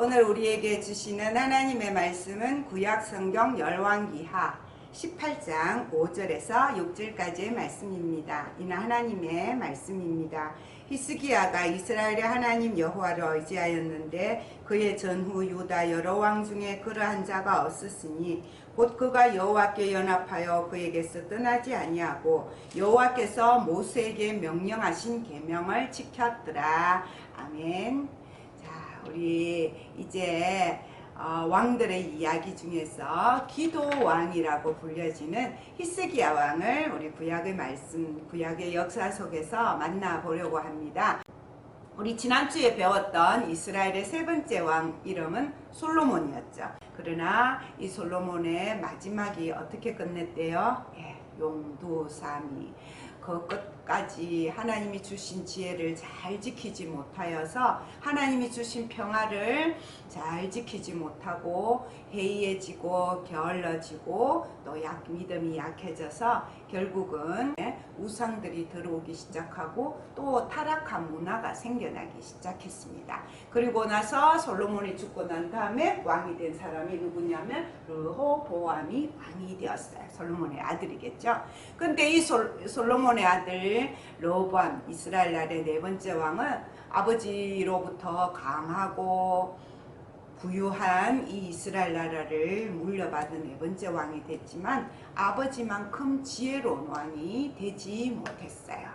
오늘 우리에게 주시는 하나님의 말씀은 구약 성경 열왕기하 18장 5절에서 6절까지의 말씀입니다. 이는 하나님의 말씀입니다. 히스기야가 이스라엘의 하나님 여호와를 의지하였는데 그의 전후 유다 여러 왕 중에 그러한 자가 없었으니 곧 그가 여호와께 연합하여 그에게서 떠나지 아니하고 여호와께서 모세에게 명령하신 계명을 지켰더라. 아멘. 자, 우리 이제 왕들의 이야기 중에서 기도왕이라고 불려지는 히스기야 왕을 우리 구약의 말씀, 구약의 역사 속에서 만나보려고 합니다. 우리 지난주에 배웠던 이스라엘의 세 번째 왕 이름은 솔로몬이었죠. 그러나 이 솔로몬의 마지막이 어떻게 끝냈대요? 용두사미. 그 끝까지 하나님이 주신 지혜를 잘 지키지 못하여서 하나님이 주신 평화를 잘 지키지 못하고 해이해지고 게을러지고 또 믿음이 약해져서 결국은 우상들이 들어오기 시작하고 또 타락한 문화가 생겨나기 시작했습니다. 그리고 나서 솔로몬이 죽고 난 다음에 왕이 된 사람이 누구냐면 르호보암이 왕이 되었어요. 솔로몬의 아들이겠죠. 근데 이 솔로몬의 아들 르호보암, 이스라엘 나라의 네 번째 왕은 아버지로부터 강하고 부유한 이 이스라엘 나라를 물려받은 네 번째 왕이 됐지만 아버지만큼 지혜로운 왕이 되지 못했어요.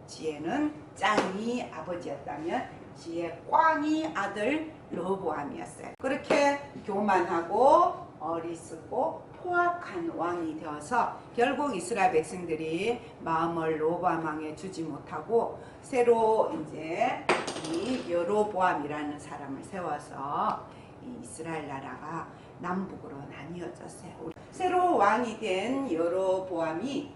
지혜는 짱이 아버지였다면 지혜 꽝이 아들 르호보암이었어요. 그렇게 교만하고 어리석고 포악한 왕이 되어서 결국 이스라엘 백성들이 마음을 르호보암 왕에 주지 못하고 새로 이제 이 여로보암이라는 사람을 세워서 이 이스라엘 나라가 남북으로 나뉘어졌어요. 새로 왕이 된 여로보암이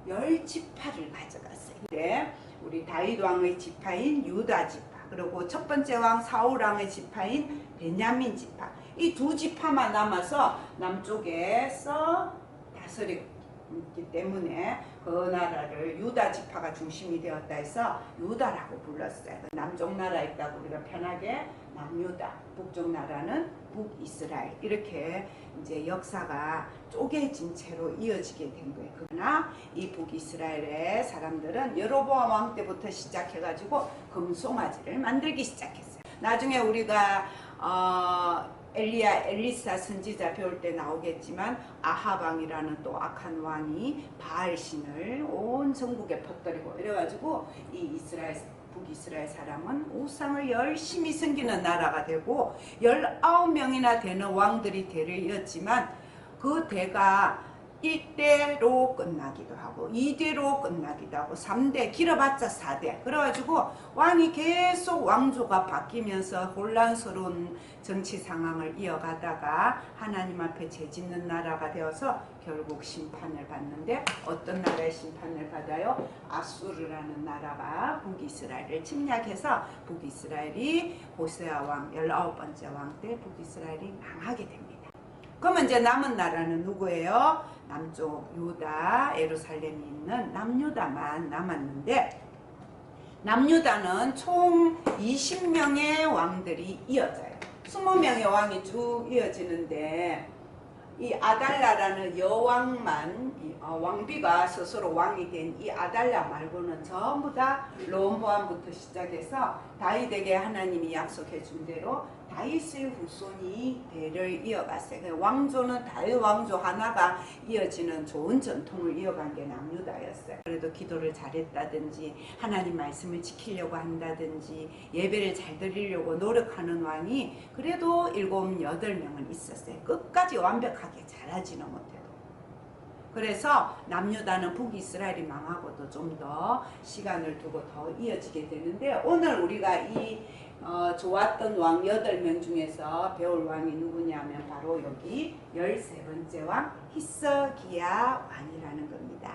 10지파를 가져갔어요. 근데 우리 다윗 왕의 지파인 유다 지파, 그리고 첫 번째 왕 사울 왕의 지파인 베냐민 지파, 이 두 지파만 남아서 남쪽에서 다스리기 때문에 그 나라를 유다 지파가 중심이 되었다 해서 유다라고 불렀어요. 남쪽 나라 있다고 우리가 편하게 남유다, 북쪽 나라는 북이스라엘, 이렇게 이제 역사가 쪼개진 채로 이어지게 된 거예요. 그러나 이 북이스라엘의 사람들은 여로보암 왕 때부터 시작해가지고 금송아지를 만들기 시작했어요. 나중에 우리가 엘리사 선지자 배울 때 나오겠지만 아합왕이라는 또 악한 왕이 바알신을 온 전국에 퍼뜨리고 이래가지고 이 북이스라엘 사람은 우상을 열심히 섬기는 나라가 되고 19명이나 되는 왕들이 대를 이었지만 그 대가 1대로 끝나기도 하고 2대로 끝나기도 하고 3대, 길어봤자 4대. 그래가지고 왕이 계속 왕조가 바뀌면서 혼란스러운 정치 상황을 이어가다가 하나님 앞에 죄짓는 나라가 되어서 결국 심판을 받는데 어떤 나라의 심판을 받아요? 아수르라는 나라가 북이스라엘을 침략해서 북이스라엘이 호세아 왕 19번째 왕 때 북이스라엘이 망하게 됩니다. 그러면 이제 남은 나라는 누구예요? 남쪽 유다, 예루살렘이 있는 남유다만 남았는데 남유다는 총 20명의 왕들이 이어져요. 20명의 왕이 쭉 이어지는데 이 아달라라는 여왕만 왕비가 스스로 왕이 된 이 아달라 말고는 전부 다 르호보암부터 시작해서 다윗에게 하나님이 약속해 준 대로 다윗의 후손이 대를 이어갔어요. 왕조는 다윗 왕조 하나가 이어지는 좋은 전통을 이어간 게 남유다였어요. 그래도 기도를 잘했다든지 하나님 말씀을 지키려고 한다든지 예배를 잘 드리려고 노력하는 왕이 그래도 7, 8명은 있었어요. 끝까지 완벽하게 잘하지는 못해도. 그래서 남유다는 북이스라엘이 망하고도 좀 더 시간을 두고 더 이어지게 되는데 오늘 우리가 이 좋았던 왕 8명 중에서 배울 왕이 누구냐면 바로 여기 13번째 왕 히스기야 왕이라는 겁니다.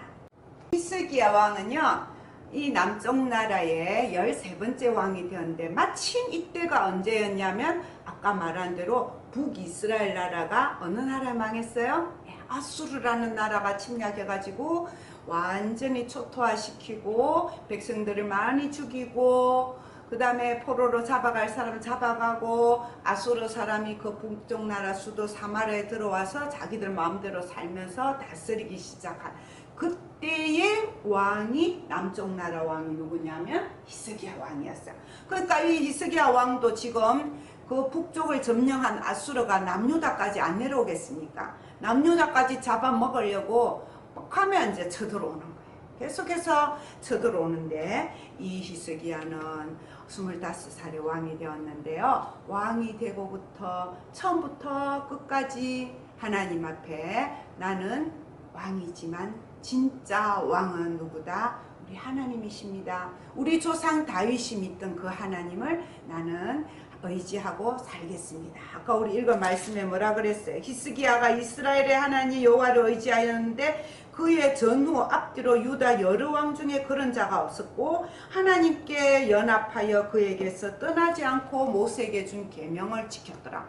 히스기야 왕은요 이 남쪽 나라의 13번째 왕이 되었는데 마침 이때가 언제였냐면 아까 말한 대로 북이스라엘 나라가 어느 나라 망했어요? 아수르라는 나라가 침략해가지고 완전히 초토화시키고 백성들을 많이 죽이고 그 다음에 포로로 잡아갈 사람 잡아가고 아수르 사람이 그 북쪽 나라 수도 사마리아에 들어와서 자기들 마음대로 살면서 다스리기 시작한 그때의 왕이 남쪽 나라 왕이 누구냐면 히스기야 왕이었어요. 그러니까 이 히스기야 왕도 지금 그 북쪽을 점령한 아수르가 남유다까지 안 내려오겠습니까? 남유다까지 잡아먹으려고 하면 이제 쳐들어오는 거예요. 계속해서 쳐들어오는데 이 히스기야는 25살의 왕이 되었는데요. 왕이 되고부터 처음부터 끝까지 하나님 앞에 나는 왕이지만 진짜 왕은 누구다? 우리 하나님이십니다. 우리 조상 다윗이 믿던 그 하나님을 나는 의지하고 살겠습니다. 아까 우리 읽은 말씀에 뭐라 그랬어요? 히스기야가 이스라엘의 하나님 여호와를 의지하였는데 그의 전후 앞뒤로 유다 여러 왕 중에 그런 자가 없었고 하나님께 연합하여 그에게서 떠나지 않고 모세에게 준 계명을 지켰더라.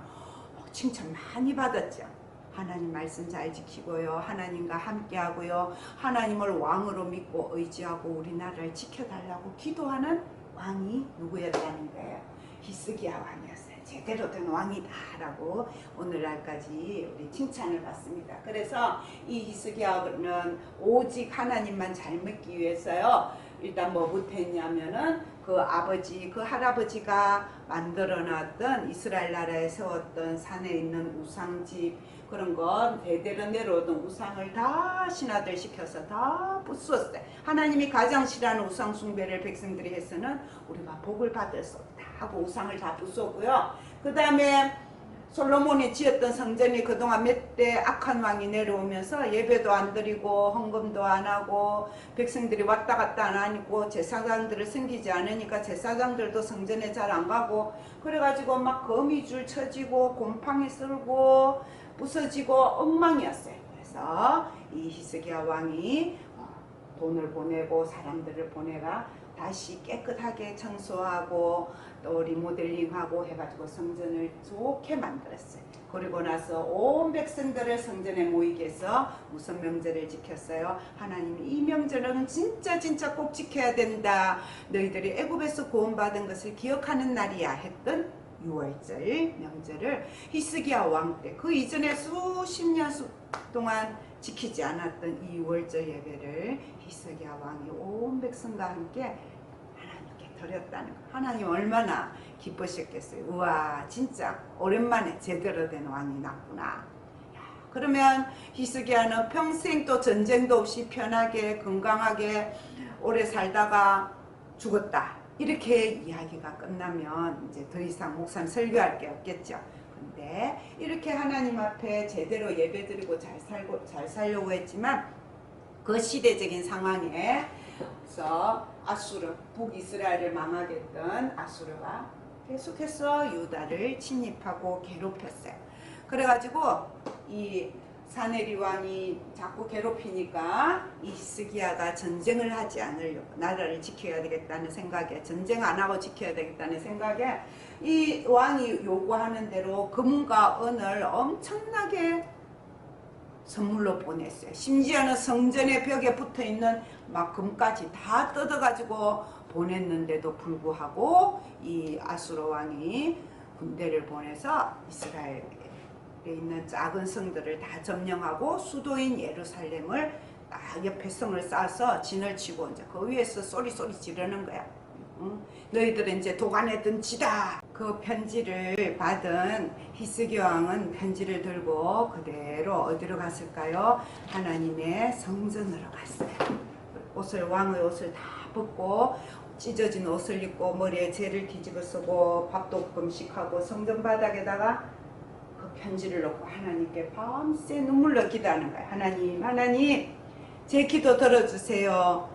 칭찬 많이 받았죠. 하나님 말씀 잘 지키고요. 하나님과 함께하고요. 하나님을 왕으로 믿고 의지하고 우리나라를 지켜달라고 기도하는 왕이 누구였다는 거예요? 히스기야 왕이었어요. 제대로 된 왕이다라고 오늘날까지 우리 칭찬을 받습니다. 그래서 이 히스기야는 오직 하나님만 잘 믿기 위해서요. 일단 뭐부터 했냐면은 그 아버지, 그 할아버지가 만들어놨던 이스라엘 나라에 세웠던 산에 있는 우상집 그런 건 대대로 내려오던 우상을 다 신하들 시켜서 다 부수었어요. 하나님이 가장 싫어하는 우상 숭배를 백성들이 해서는 우리가 복을 받을 수 없다 하고 우상을 다 부수었고요. 그 다음에 솔로몬이 지었던 성전이 그동안 몇 대 악한 왕이 내려오면서 예배도 안 드리고 헌금도 안 하고 백성들이 왔다 갔다 안 하고 제사장들을 섬기지 않으니까 제사장들도 성전에 잘 안 가고 그래가지고 막 거미줄 쳐지고 곰팡이 쓸고 부서지고 엉망이었어요. 그래서 이 히스기야 왕이 돈을 보내고 사람들을 보내가 다시 깨끗하게 청소하고 또 리모델링하고 해가지고 성전을 좋게 만들었어요. 그리고 나서 온 백성들을 성전에 모이게 해서 무슨 명절을 지켰어요? 하나님이 이 명절은 진짜 꼭 지켜야 된다. 너희들이 애굽에서 구원받은 것을 기억하는 날이야 했던 6월절 명절을 히스기야 왕 때 그 이전에 수십 년 동안 지키지 않았던 이 6월절 예배를 히스기야 왕이 온 백성과 함께 하나님께 드렸다는 거. 하나님 얼마나 기쁘셨겠어요. 우와 진짜 오랜만에 제대로 된 왕이 났구나. 그러면 히스기야는 평생 또 전쟁도 없이 편하게 건강하게 오래 살다가 죽었다. 이렇게 이야기가 끝나면 이제 더 이상 목사님 설교할 게 없겠죠. 근데 이렇게 하나님 앞에 제대로 예배드리고 잘 살려고 했지만 그 시대적인 상황에 서 아수르, 북이스라엘을 망하게 했던 아수르가 계속해서 유다를 침입하고 괴롭혔어요. 그래가지고 이 사네리 왕이 자꾸 괴롭히니까 이 히스기야가 전쟁을 하지 않으려고 나라를 지켜야 되겠다는 생각에 전쟁 안 하고 지켜야 되겠다는 생각에 이 왕이 요구하는 대로 금과 은을 엄청나게 선물로 보냈어요. 심지어는 성전의 벽에 붙어있는 막 금까지 다 뜯어가지고 보냈는데도 불구하고 이 아수르 왕이 군대를 보내서 이스라엘에 있는 작은 성들을 다 점령하고 수도인 예루살렘을 딱 옆에 성을 쌓아서 진을 치고 이제 그 위에서 쏘리 지르는 거야. 너희들은 이제 도관했던 지다. 그 편지를 받은 히스기야 왕은 편지를 들고 그대로 어디로 갔을까요? 하나님의 성전으로 갔어요. 왕의 옷을 다 벗고 찢어진 옷을 입고 머리에 재를 뒤집어 쓰고 밥도 금식하고 성전 바닥에다가 그 편지를 놓고 하나님께 밤새 눈물로 기도하는 거예요. 하나님 제 기도 들어주세요.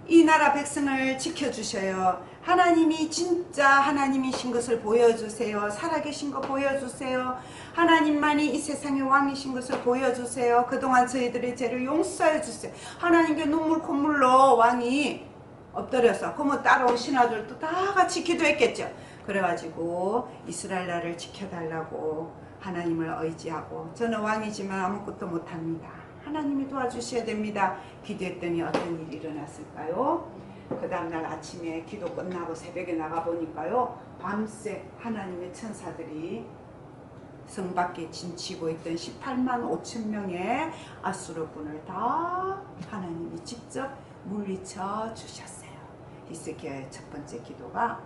이 나라 백성을 지켜주셔요. 하나님이 진짜 하나님이신 것을 보여주세요. 살아계신 거 보여주세요. 하나님만이 이 세상의 왕이신 것을 보여주세요. 그동안 저희들의 죄를 용서해 주세요. 하나님께 눈물 콧물로 왕이 엎드려서 그러면 따라온 신하들도 다 같이 기도했겠죠. 그래가지고 이스라엘 나라를 지켜달라고 하나님을 의지하고 저는 왕이지만 아무것도 못합니다. 하나님이 도와주셔야 됩니다. 기도했더니 어떤 일이 일어났을까요? 그 다음날 아침에 기도 끝나고 새벽에 나가보니까요, 밤새 하나님의 천사들이 성 밖에 진치고 있던 18만 5천 명의 아수르군을 다 하나님이 직접 물리쳐 주셨어요. 히스기야의 첫 번째 기도가,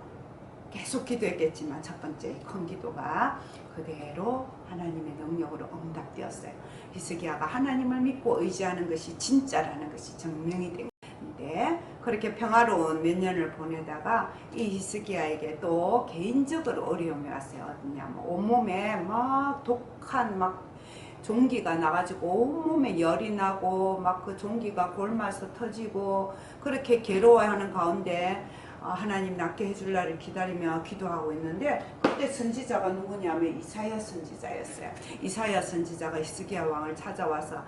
계속 기도했겠지만 첫 번째 큰 기도가 그대로 하나님의 능력으로 응답되었어요. 히스기야가 하나님을 믿고 의지하는 것이 진짜라는 것이 증명이 된 건데, 그렇게 평화로운 몇 년을 보내다가 이 히스기야에게 또 개인적으로 어려움이 왔어요. 어디냐면 온몸에 막 독한 막 종기가 나가지고 온몸에 열이 나고 막 그 종기가 골마서 터지고 그렇게 괴로워하는 가운데 하나님 낫게 해줄 날을 기다리며 기도하고 있는데, 그때 선지자가 누구냐면 이사야 선지자였어요. 이사야 선지자가 히스기야 왕을 찾아와서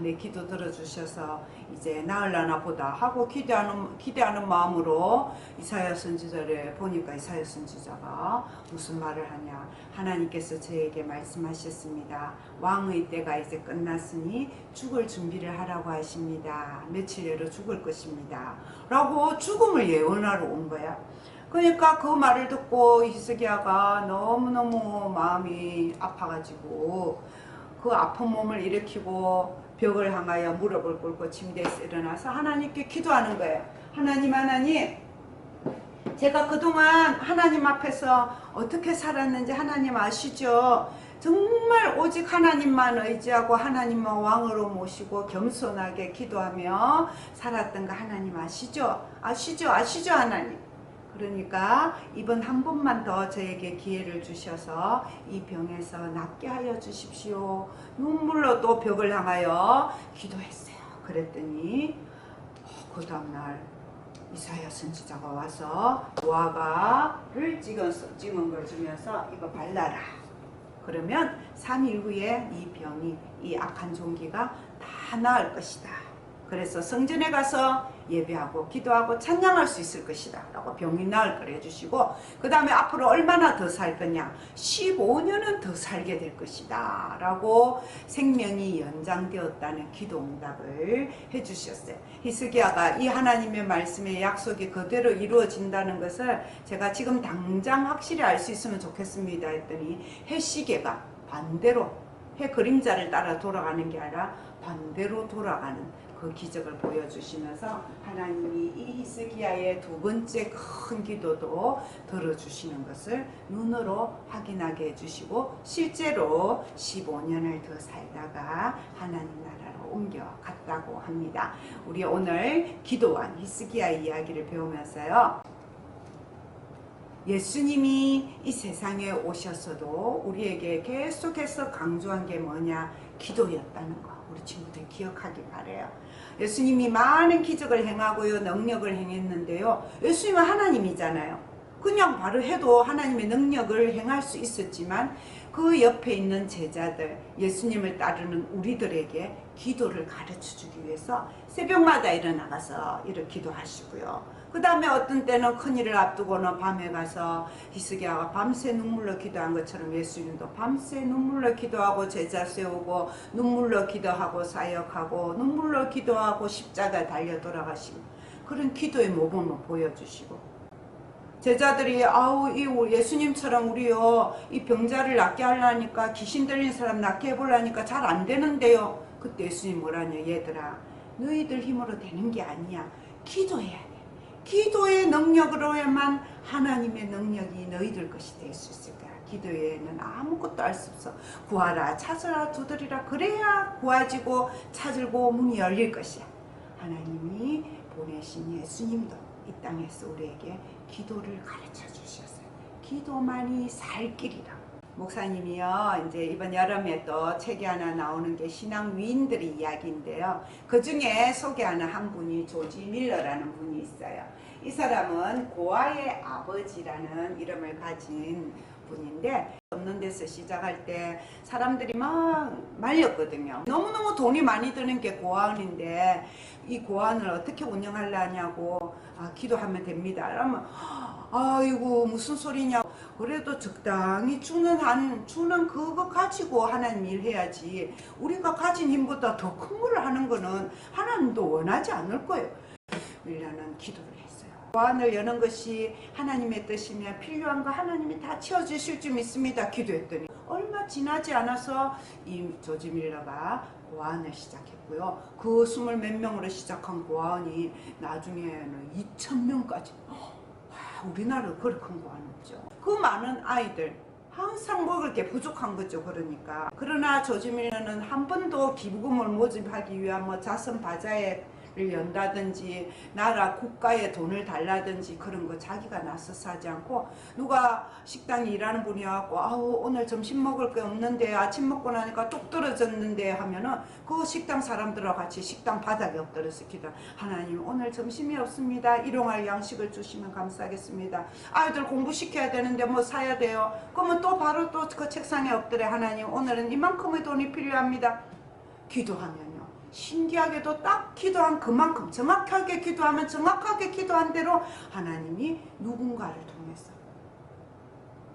내 기도 들어주셔서 이제 나으려나 보다 하고 기대하는 마음으로 이사야 선지자를 보니까, 이사야 선지자가 무슨 말을 하냐, 하나님께서 저에게 말씀하셨습니다. 왕의 때가 이제 끝났으니 죽을 준비를 하라고 하십니다. 며칠 내로 죽을 것입니다 라고 죽음을 예언하러 온 거야. 그러니까 그 말을 듣고 히스기야가 너무너무 마음이 아파가지고 그 아픈 몸을 일으키고 벽을 향하여 무릎을 꿇고 침대에서 일어나서 하나님께 기도하는 거예요. 하나님, 제가 그동안 하나님 앞에서 어떻게 살았는지 하나님 아시죠? 정말 오직 하나님만 의지하고 하나님만 왕으로 모시고 겸손하게 기도하며 살았던 거 하나님 아시죠? 아시죠 하나님. 그러니까 이번 한 번만 더 저에게 기회를 주셔서 이 병에서 낫게 하여 주십시오. 눈물로 또 벽을 향하여 기도했어요. 그랬더니 그 다음날 이사야 선지자가 와서 무화과를 찍은 걸 주면서 이거 발라라. 그러면 3일 후에 이 병이, 이 악한 종기가 다 나을 것이다. 그래서 성전에 가서 예배하고 기도하고 찬양할 수 있을 것이다 라고 병이 나을 걸 해주시고, 그 다음에 앞으로 얼마나 더 살 거냐, 15년은 더 살게 될 것이다 라고 생명이 연장되었다는 기도 응답을 해주셨어요. 히스기야가 이 하나님의 말씀의 약속이 그대로 이루어진다는 것을 제가 지금 당장 확실히 알 수 있으면 좋겠습니다 했더니, 해시계가 반대로 해 그림자를 따라 돌아가는 게 아니라 반대로 돌아가는 그 기적을 보여주시면서 하나님이 이 히스기야의 두 번째 큰 기도도 들어주시는 것을 눈으로 확인하게 해주시고, 실제로 15년을 더 살다가 하나님 나라로 옮겨갔다고 합니다. 우리 오늘 기도한 히스기야 이야기를 배우면서요, 예수님이 이 세상에 오셨어도 우리에게 계속해서 강조한 게 뭐냐, 기도였다는 거 우리 친구들 기억하기 바래요. 예수님이 많은 기적을 행하고요, 능력을 행했는데요, 예수님은 하나님이잖아요. 그냥 바로 해도 하나님의 능력을 행할 수 있었지만 그 옆에 있는 제자들, 예수님을 따르는 우리들에게 기도를 가르쳐주기 위해서 새벽마다 일어나가서 이렇게 기도하시고요. 그 다음에 어떤 때는 큰일을 앞두고는 밤에 가서 히스기야가 밤새 눈물로 기도한 것처럼 예수님도 밤새 눈물로 기도하고 제자 세우고 눈물로 기도하고 사역하고 눈물로 기도하고 십자가 달려 돌아가시고, 그런 기도의 모범을 보여주시고, 제자들이 이 예수님처럼 우리요 이 병자를 낫게 하려니까, 귀신 들린 사람 낫게 해보려니까 잘 안 되는데요. 그때 예수님 뭐라냐, 얘들아 너희들 힘으로 되는 게 아니야, 기도해야 돼. 기도의 능력으로야만 하나님의 능력이 너희들 것이 될 수 있을 거야. 기도 외에는 아무것도 알 수 없어. 구하라, 찾으라, 두드리라, 그래야 구하지고 찾을고 문이 열릴 것이야. 하나님이 보내신 예수님도 이 땅에서 우리에게 기도를 가르쳐 주셨어요. 기도만이 살 길이라. 목사님이요, 이제 이번 여름에 또 책이 하나 나오는 게 신앙 위인들의 이야기인데요. 그 중에 소개하는 한 분이 조지 밀러라는 분이 있어요. 이 사람은 고아의 아버지라는 이름을 가진 분인데, 없는 데서 시작할 때 사람들이 막 말렸거든요. 너무너무 돈이 많이 드는 게 고아원인데 이 고아원을 어떻게 운영하려냐고, 기도하면 됩니다. 그러면 아이고 무슨 소리냐, 그래도 적당히 주는 그거 가지고 하나님 일해야지, 우리가 가진 힘보다 더 큰 거를 하는 거는 하나님도 원하지 않을 거예요. 밀라는 기도를 보안을 여는 것이 하나님의 뜻이면 필요한 거 하나님이 다 채워주실 줄 믿습니다. 기도했더니 얼마 지나지 않아서 이 조지 밀러가 고아원을 시작했고요. 그 20 몇 명으로 시작한 고아원이 나중에는 2,000명까지. 우리나라로 그렇게 큰 고아원 없죠. 그 많은 아이들 항상 먹을 게 부족한 거죠. 그러나 조지 밀러는 한 번도 기부금을 모집하기 위한 뭐 자선 바자회를 연다든지 나라 국가에 돈을 달라든지 그런 거 자기가 나서서 하지 않고, 누가 식당에 일하는 분이 와갖고 아우 오늘 점심 먹을 게 없는데 아침 먹고 나니까 뚝 떨어졌는데 하면은 그 식당 사람들하고 같이 식당 바닥에 엎드려서 기도, 하나님 오늘 점심이 없습니다. 일용할 양식을 주시면 감사하겠습니다. 아이들 공부시켜야 되는데 뭐 사야 돼요. 그러면 또 바로 또 그 책상에 엎드려, 하나님 오늘은 이만큼의 돈이 필요합니다. 기도하면요, 신기하게도 딱 기도한 그만큼 정확하게 기도하면 정확하게 기도한 대로 하나님이 누군가를 통해서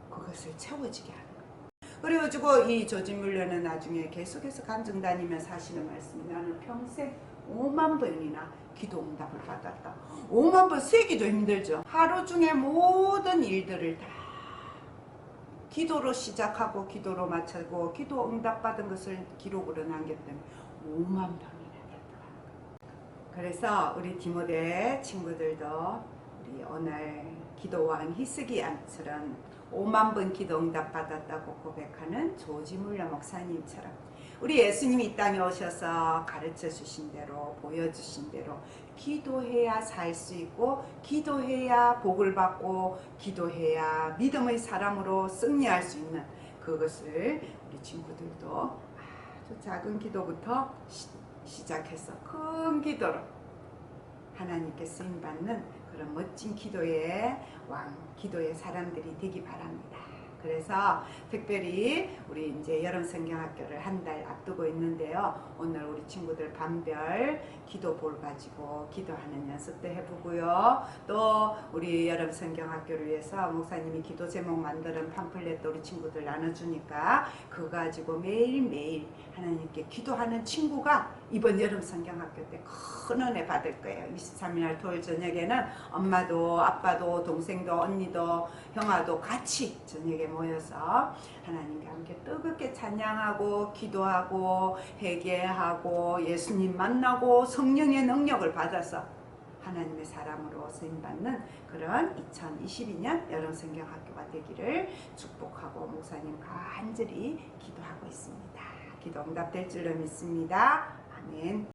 그것을 채워지게 하는 거예요. 그래가지고 이 조지 밀러는 나중에 계속해서 간증 다니면서 하시는 말씀이, 나는 평생 5만 번이나 기도 응답을 받았다. 5만 번 세기도 힘들죠. 하루 중에 모든 일들을 다 기도로 시작하고 기도로 마치고 기도 응답받은 것을 기록으로 남겼더니 5만 번이나 됐더라. 그래서 우리 디모데 친구들도 우리 오늘 기도왕 히스기야처럼 5만 번 기도 응답 받았다고 고백하는 조지 밀러 목사님처럼 우리 예수님이 이 땅에 오셔서 가르쳐 주신 대로 보여주신 대로 기도해야 살 수 있고, 기도해야 복을 받고, 기도해야 믿음의 사람으로 승리할 수 있는 그것을 우리 친구들도 아주 작은 기도부터 시작해서 큰 기도로 하나님께 쓰임받는 그런 멋진 기도의 왕, 기도의 사람들이 되기 바랍니다. 그래서 특별히 우리 이제 여름 성경학교를 한 달 앞두고 있는데요. 오늘 우리 친구들 반별 기도볼 가지고 기도하는 연습도 해보고요. 또 우리 여름 성경학교를 위해서 목사님이 기도 제목 만드는 팜플렛도 우리 친구들 나눠주니까 그거 가지고 매일매일 하나님께 기도하는 친구가 이번 여름 성경학교 때 큰 은혜 받을 거예요. 23일 토요일 저녁에는 엄마도 아빠도 동생도 언니도 형아도 같이 저녁에 모여서 하나님과 함께 뜨겁게 찬양하고 기도하고 회개하고 예수님 만나고 성령의 능력을 받아서 하나님의 사람으로 쓰임받는 그런 2022년 여름 성경학교가 되기를 축복하고 목사님 간절히 기도하고 있습니다. 기도 응답될 줄로 믿습니다. 아멘.